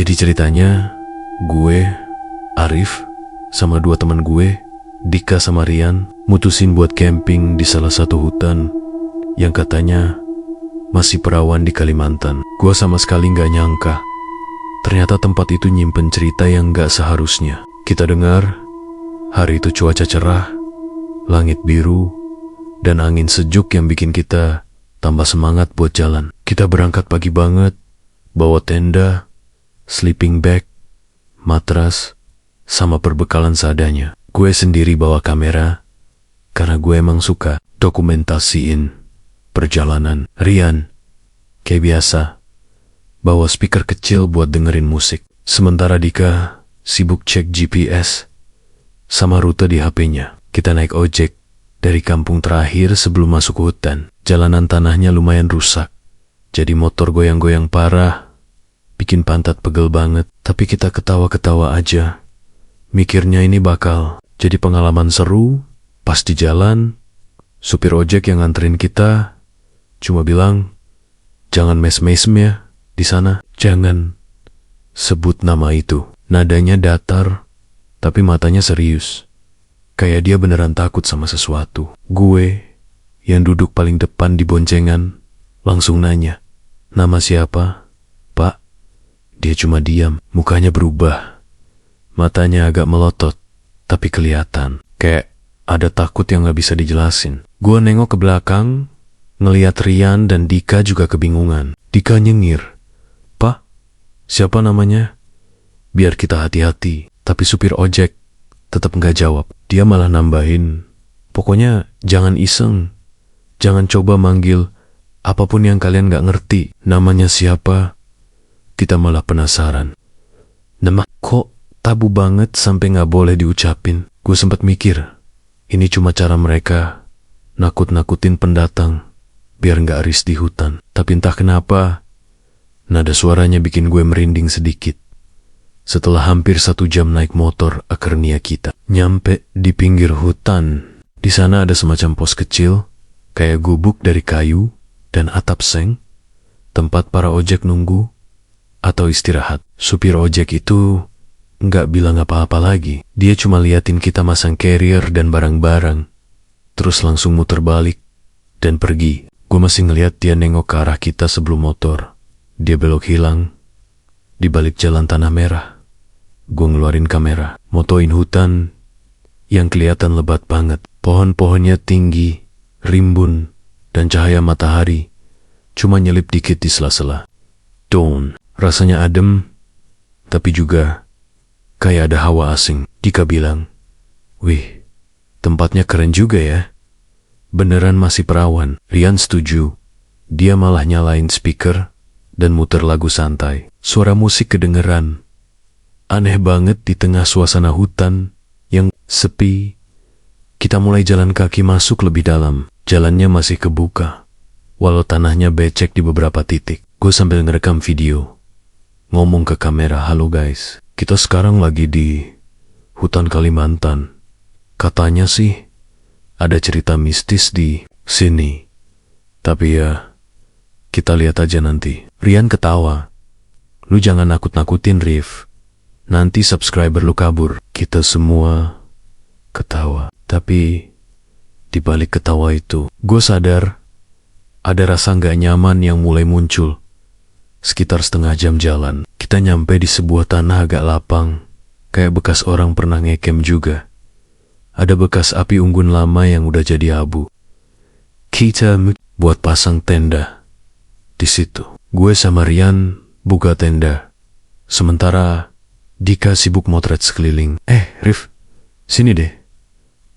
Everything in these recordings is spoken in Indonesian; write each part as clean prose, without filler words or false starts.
Jadi ceritanya, gue, Arif, sama dua teman gue, Dika sama Rian, mutusin buat camping di salah satu hutan yang katanya masih perawan di Kalimantan. Gue sama sekali gak nyangka, ternyata tempat itu nyimpen cerita yang gak seharusnya kita dengar. Hari itu cuaca cerah, langit biru, dan angin sejuk yang bikin kita tambah semangat buat jalan. Kita berangkat pagi banget, bawa tenda, sleeping bag, matras, sama perbekalan seadanya. Gue sendiri bawa kamera, karena gue emang suka dokumentasiin perjalanan. Rian, kayak biasa, bawa speaker kecil buat dengerin musik. Sementara Dika sibuk cek GPS sama rute di HP-nya. Kita naik ojek dari kampung terakhir sebelum masuk hutan. Jalanan tanahnya lumayan rusak, jadi motor goyang-goyang parah, bikin pantat pegel banget. Tapi kita ketawa-ketawa aja, mikirnya ini bakal jadi pengalaman seru. Pas di jalan, supir ojek yang nganterin kita cuma bilang, "Jangan mesem-mesem ya di sana, jangan sebut nama itu." Nadanya datar, tapi matanya serius, kayak dia beneran takut sama sesuatu. Gue, yang duduk paling depan di boncengan, langsung nanya, "Nama siapa, Pak?" Dia cuma diam, mukanya berubah, matanya agak melotot, tapi kelihatan kayak ada takut yang gak bisa dijelasin. Gue nengok ke belakang, ngeliat Rian dan Dika juga kebingungan. Dika nyengir, "Pak, siapa namanya? Biar kita hati-hati." Tapi supir ojek tetap gak jawab. Dia malah nambahin, "Pokoknya jangan iseng, jangan coba manggil apapun yang kalian gak ngerti. Namanya siapa?" Kita malah penasaran. Nama kok tabu banget sampai gak boleh diucapin. Gue sempat mikir, ini cuma cara mereka nakut-nakutin pendatang biar gak risih di hutan. Tapi entah kenapa, nada suaranya bikin gue merinding sedikit. Setelah hampir 1 jam naik motor, akhirnya kita nyampe di pinggir hutan. Di sana ada semacam pos kecil, kayak gubuk dari kayu dan atap seng, tempat para ojek nunggu atau istirahat. Supir ojek itu nggak bilang apa-apa lagi. Dia cuma liatin kita masang carrier dan barang-barang, terus langsung muter balik dan pergi. Gue masih ngeliat dia nengok ke arah kita sebelum motor. Dia belok hilang di balik jalan tanah merah. Gue ngeluarin kamera, motoin hutan yang kelihatan lebat banget. Pohon-pohonnya tinggi, rimbun, dan cahaya matahari cuma nyelip dikit di sela-sela. Dawn, rasanya adem, tapi juga kayak ada hawa asing. Dika bilang, "Wih, tempatnya keren juga ya. Beneran masih perawan." Rian setuju. Dia malah nyalain speaker dan muter lagu santai. Suara musik kedengeran aneh banget di tengah suasana hutan yang sepi. Kita mulai jalan kaki masuk lebih dalam. Jalannya masih kebuka, walau tanahnya becek di beberapa titik. Gue sambil ngerekam video, ngomong ke kamera, "Halo guys, kita sekarang lagi di hutan Kalimantan. Katanya sih ada cerita mistis di sini. Tapi ya, kita lihat aja nanti." Rian ketawa, "Lu jangan nakut-nakutin, Rif. Nanti subscriber lu kabur." Kita semua ketawa. Tapi di balik ketawa itu, gue sadar ada rasa gak nyaman yang mulai muncul. Sekitar setengah jam jalan, kita nyampe di sebuah tanah agak lapang, kayak bekas orang pernah ngecamp juga. Ada bekas api unggun lama yang udah jadi abu. Kita buat pasang tenda di situ. Gue sama Rian buka tenda, sementara Dika sibuk motret sekeliling. Rif, sini deh,"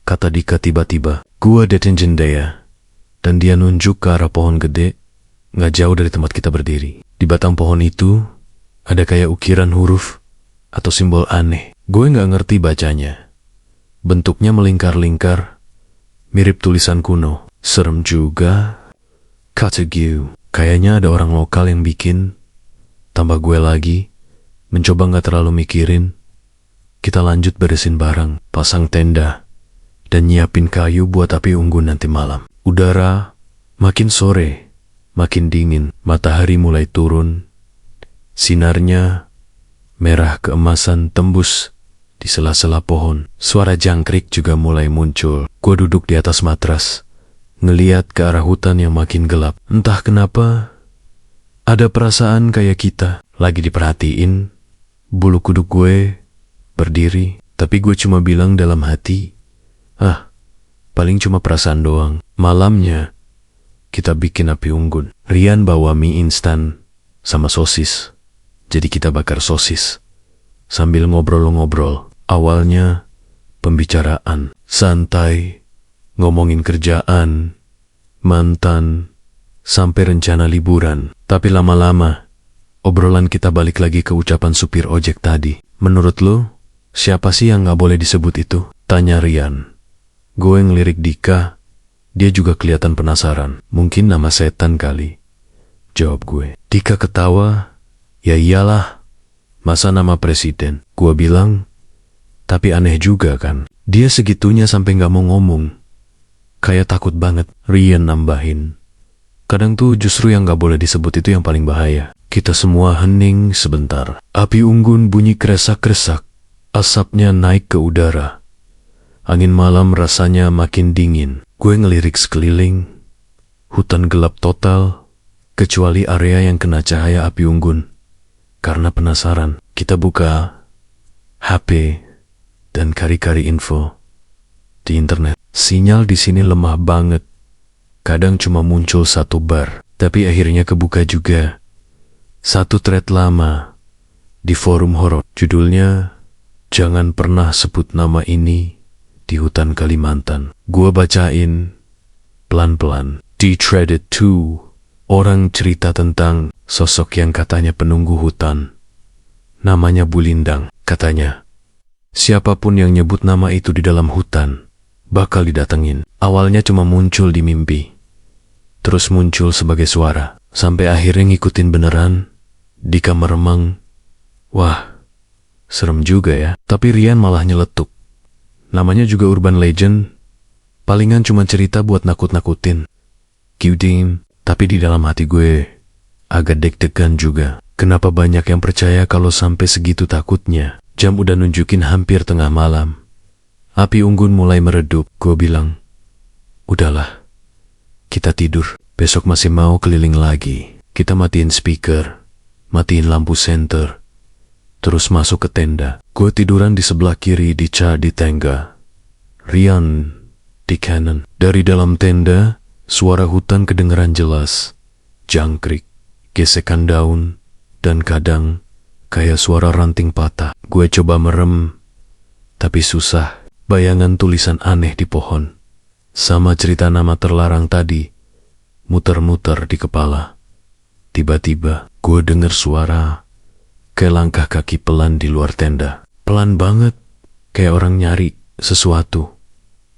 kata Dika tiba-tiba. Gue datin jendela, dan dia nunjuk ke arah pohon gede, gak jauh dari tempat kita berdiri. Di batang pohon itu, ada kayak ukiran huruf atau simbol aneh. Gue gak ngerti bacanya. Bentuknya melingkar-lingkar, mirip tulisan kuno. Serem juga. Kata gue, kayaknya ada orang lokal yang bikin. Tambah gue lagi mencoba gak terlalu mikirin. Kita lanjut beresin barang, pasang tenda, dan nyiapin kayu buat api unggun nanti malam. Udara makin sore, makin dingin. Matahari mulai turun. Sinarnya merah keemasan tembus di sela-sela pohon. Suara jangkrik juga mulai muncul. Gue duduk di atas matras, ngeliat ke arah hutan yang makin gelap. Entah kenapa, ada perasaan kayak kita lagi diperhatiin. Bulu kuduk gue berdiri, tapi gue cuma bilang dalam hati, paling cuma perasaan doang. Malamnya, kita bikin api unggun. Rian bawa mie instan sama sosis. Jadi kita bakar sosis sambil ngobrol-ngobrol. Awalnya pembicaraan santai, ngomongin kerjaan, mantan, sampai rencana liburan. Tapi lama-lama obrolan kita balik lagi ke ucapan supir ojek tadi. Menurut lo, siapa sih yang gak boleh disebut itu? Tanya Rian. Gue ngelirik Dika, dia juga kelihatan penasaran. Mungkin nama setan kali, jawab gue. Dika ketawa, ya iyalah, masa nama presiden? Gue bilang, tapi aneh juga kan, dia segitunya sampai gak mau ngomong. Kayak takut banget. Rian nambahin, kadang tuh justru yang gak boleh disebut itu yang paling bahaya. Kita semua hening sebentar. Api unggun bunyi kresak-kresak, asapnya naik ke udara. Angin malam rasanya makin dingin. Gue ngelirik sekeliling, hutan gelap total, kecuali area yang kena cahaya api unggun. Karena penasaran, kita buka HP dan kari-kari info di internet. Sinyal di sini lemah banget. Kadang cuma muncul satu bar, tapi akhirnya kebuka juga satu thread lama di forum horor. Judulnya, "Jangan pernah sebut nama ini di hutan Kalimantan." Gua bacain pelan-pelan. "Threaded 2, orang cerita tentang sosok yang katanya penunggu hutan. Namanya Bulindang. Katanya, siapapun yang nyebut nama itu di dalam hutan bakal didatengin. Awalnya cuma muncul di mimpi, terus muncul sebagai suara, sampai akhirnya ngikutin beneran di kamar remang." Wah, serem juga ya. Tapi Rian malah nyeletuk, namanya juga urban legend, palingan cuma cerita buat nakut-nakutin. Kidding. Tapi di dalam hati gue agak deg-degan juga. Kenapa banyak yang percaya kalau sampai segitu takutnya? Jam udah nunjukin hampir tengah malam. Api unggun mulai meredup. Gue bilang, udahlah, kita tidur. Besok masih mau keliling lagi. Kita matiin speaker, matiin lampu senter, terus masuk ke tenda. Gue tiduran di sebelah kiri di tangga. Rian di kanan. Dari dalam tenda, suara hutan kedengeran jelas. Jangkrik, gesekan daun, dan kadang kayak suara ranting patah. Gue coba merem, tapi susah. Bayangan tulisan aneh di pohon, sama cerita nama terlarang tadi, muter-muter di kepala. Tiba-tiba, gue denger suara kayak langkah kaki pelan di luar tenda. Pelan banget, kayak orang nyari sesuatu.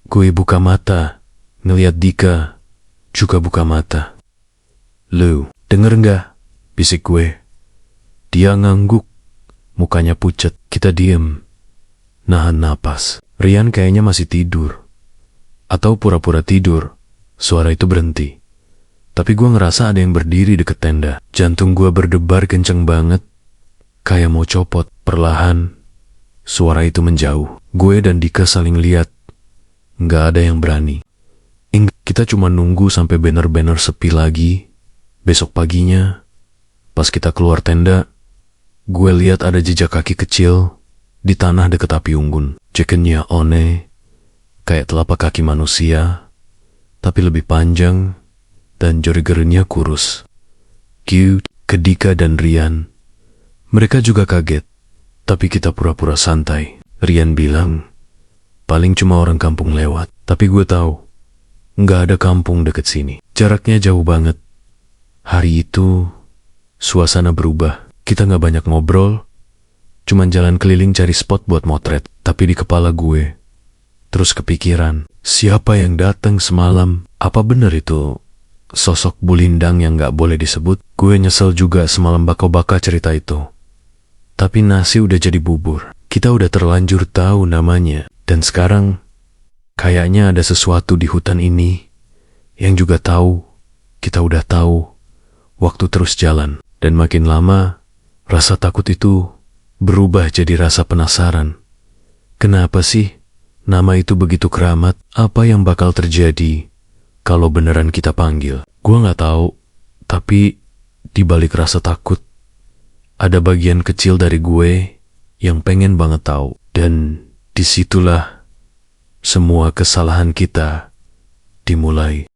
Gue buka mata, ngeliat Dika juga buka mata. "Lu, denger nggak?" bisik gue. Dia ngangguk, mukanya pucat. Kita diem, nahan napas. Rian kayaknya masih tidur, atau pura-pura tidur. Suara itu berhenti, tapi gue ngerasa ada yang berdiri deket tenda. Jantung gue berdebar kenceng banget, kayak mau copot. Perlahan, suara itu menjauh. Gue dan Dika saling lihat, nggak ada yang berani. Kita cuma nunggu sampai banner-banner sepi lagi. Besok paginya, pas kita keluar tenda, gue lihat ada jejak kaki kecil di tanah deket api unggun. Cekennya one, kayak telapak kaki manusia, tapi lebih panjang dan jari-jarinya kurus. Cute. Ke Dika dan Rian, mereka juga kaget, tapi kita pura-pura santai. Rian bilang, paling cuma orang kampung lewat. Tapi gue tahu, nggak ada kampung deket sini. Jaraknya jauh banget. Hari itu, suasana berubah. Kita nggak banyak ngobrol, cuman jalan keliling cari spot buat motret. Tapi di kepala gue terus kepikiran, siapa yang datang semalam? Apa bener itu sosok Bulindang yang nggak boleh disebut? Gue nyesel juga semalam baka-baka cerita itu. Tapi nasi udah jadi bubur. Kita udah terlanjur tahu namanya. Dan sekarang kayaknya ada sesuatu di hutan ini yang juga tahu kita udah tahu. Waktu terus jalan, dan makin lama rasa takut itu berubah jadi rasa penasaran. Kenapa sih nama itu begitu keramat? Apa yang bakal terjadi kalau beneran kita panggil? Gua nggak tahu, tapi di balik rasa takut, ada bagian kecil dari gue yang pengen banget tahu. Dan disitulah semua kesalahan kita dimulai.